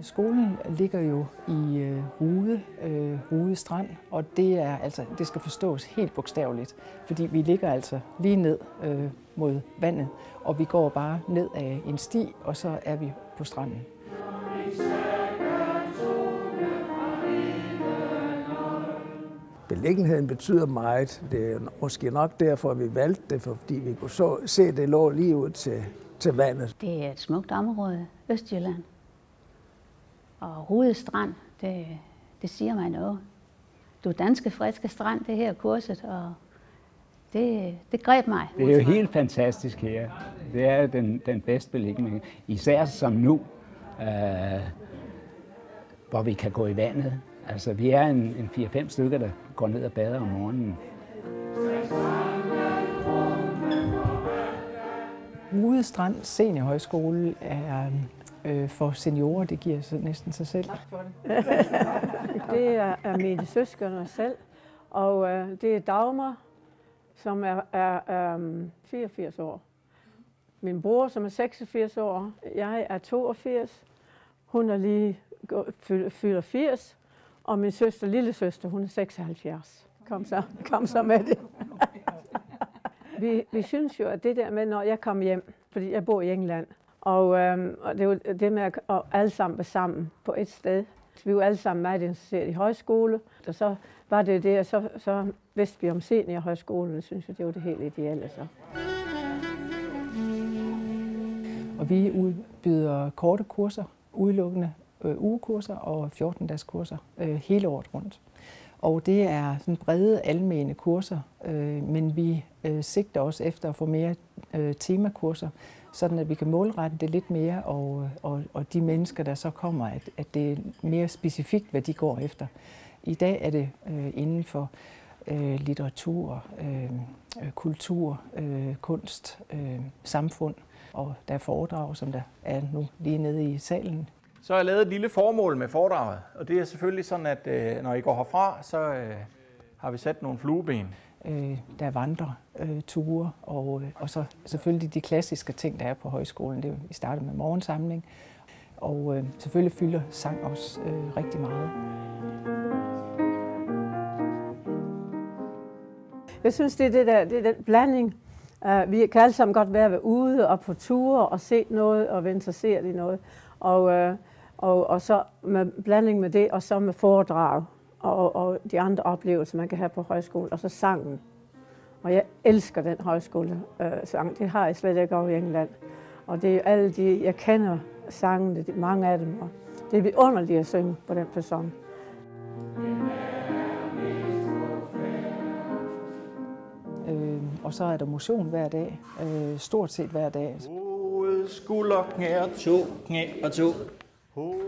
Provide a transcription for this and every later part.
Skolen ligger jo i Rude Strand, og det skal forstås helt bogstaveligt, fordi vi ligger altså lige ned mod vandet, og vi går bare ned af en sti, og så er vi på stranden. Beliggenheden betyder meget. Det er måske nok derfor, vi valgte det, fordi vi kunne se, at det lå lige ud til vandet. Det er et smukt område, Østjylland. Og Rude Strand, det siger mig noget. Du danske friske strand, det her kurset, og det greb mig. Det er jo helt fantastisk her. Det er den bedste beliggenhed. Især som nu, hvor vi kan gå i vandet. Altså, vi er en 4-5 stykker, der går ned og bader om morgenen. Rude Strand Seniorhøjskole er for seniorer, det giver sig næsten sig selv. Tak for det. Det er mine søskende selv, og det er Dagmar, som er 84 år. Min bror, som er 86 år, jeg er 82, hun er lige fylder 80, og min søster, lille søster, hun er 76. Kom så med det. Vi synes jo, at det der med, når jeg kommer hjem, fordi jeg bor i England, og det er jo det med at alle sammen være sammen på et sted. Vi er jo alle sammen meget interesseret i højskole, og så var det det, og så vidste vi om seniorhøjskolen, synes jeg, det var det helt ideelle så. Og vi udbyder korte kurser, udelukkende ugekurser og 14-dages kurser hele året rundt. Og det er sådan brede almene kurser, men vi sigter også efter at få mere temakurser, sådan at vi kan målrette det lidt mere, og de mennesker, der så kommer, at det er mere specifikt, hvad de går efter. I dag er det inden for litteratur, kultur, kunst, samfund, og der er foredrag, som der er nu lige nede i salen. Så har jeg lavet et lille formål med foredraget, og det er selvfølgelig sådan, at når I går herfra, så har vi sat nogle flueben. Der er vandreture, og så selvfølgelig de klassiske ting, der er på højskolen. Det er, vi starter med morgensamling, og selvfølgelig fylder sang også rigtig meget. Jeg synes, det er den blanding. Vi kan alle sammen godt være ude og på ture og se noget og være interesseret i noget. Og så med blanding med det, og så med foredrag og de andre oplevelser, man kan have på højskole, og så sangen. Og jeg elsker den højskolesang. Det har jeg slet ikke over i England. Og det er alle de, jeg kender sangene, mange af dem, og det er vidunderligt at synge på den person. Og så er der motion hver dag, stort set hver dag. Hoved, skulder, knæ og to.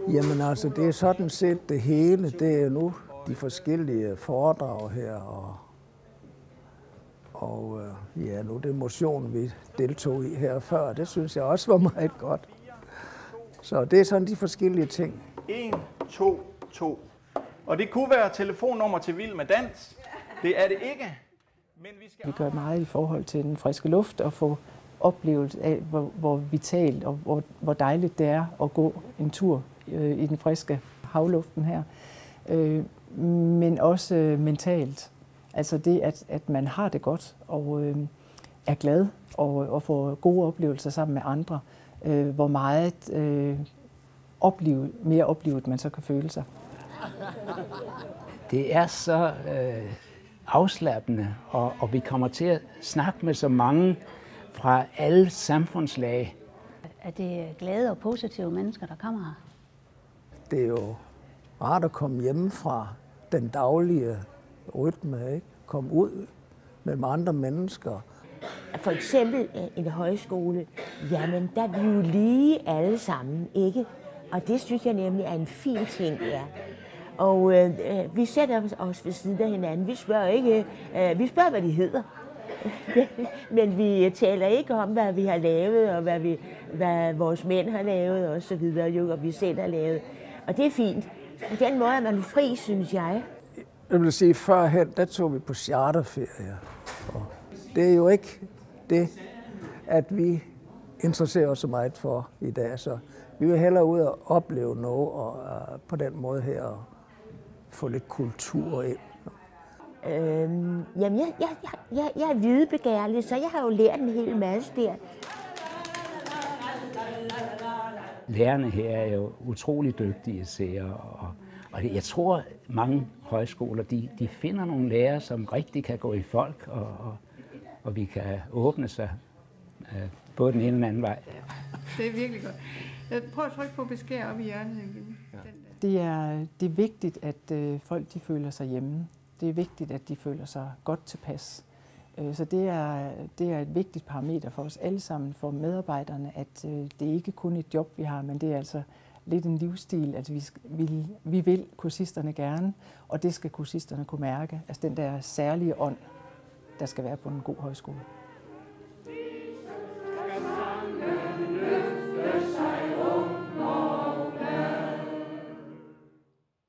Jamen altså, det er sådan set det hele. Det er nu de forskellige foredrag her, og ja, nu det motion, vi deltog i her før, det synes jeg også var meget godt. Så det er sådan de forskellige ting. 1, 2, 2. Og det kunne være telefonnummer til Vild med Dans. Det er det ikke. Men vi gør meget i forhold til den friske luft og få oplevelse af, hvor vitalt og hvor dejligt det er at gå en tur i den friske havluften her. Men også mentalt. Altså det, at man har det godt og er glad og får gode oplevelser sammen med andre. Hvor meget mere oplevet man så kan føle sig. Det er så afslappende, og vi kommer til at snakke med så mange fra alle samfundslag. Er det glade og positive mennesker, der kommer her? Det er jo rart at komme hjemme fra den daglige rytme, ikke? Komme ud med andre mennesker. For eksempel en højskole, jamen der er vi jo lige alle sammen, ikke? Og det synes jeg nemlig er en fin ting, ja. Og vi sætter os ved siden af hinanden. Vi spørger, hvad de hedder. Men vi taler ikke om, hvad vi har lavet, og hvad vores mænd har lavet, og så videre, og vi selv har lavet. Og det er fint. På den måde er man fri, synes jeg. Jeg vil sige, førhen, der tog vi på charterferie. Og det er jo ikke det, at vi interesserer os så meget for i dag. Så Vi vil hellere ud og opleve noget, og på den måde her få lidt kultur ind. Jamen, jeg er videbegærlig, så jeg har jo lært en hel masse der. Lærerne her er jo utrolig dygtige seere, og jeg tror, mange højskoler de finder nogle lærere, som rigtig kan gå i folk, og vi kan åbne sig både den ene og den anden vej. Det er virkelig godt. Prøv at trykke på beskær op i hjørnet igen. Det er vigtigt, at folk de føler sig hjemme. Det er vigtigt, at de føler sig godt tilpas. Så det er et vigtigt parameter for os alle sammen, for medarbejderne, at det ikke kun er et job, vi har, men det er altså lidt en livsstil. Altså vi vil kursisterne gerne, og det skal kursisterne kunne mærke. Altså den der særlige ånd, der skal være på en god højskole.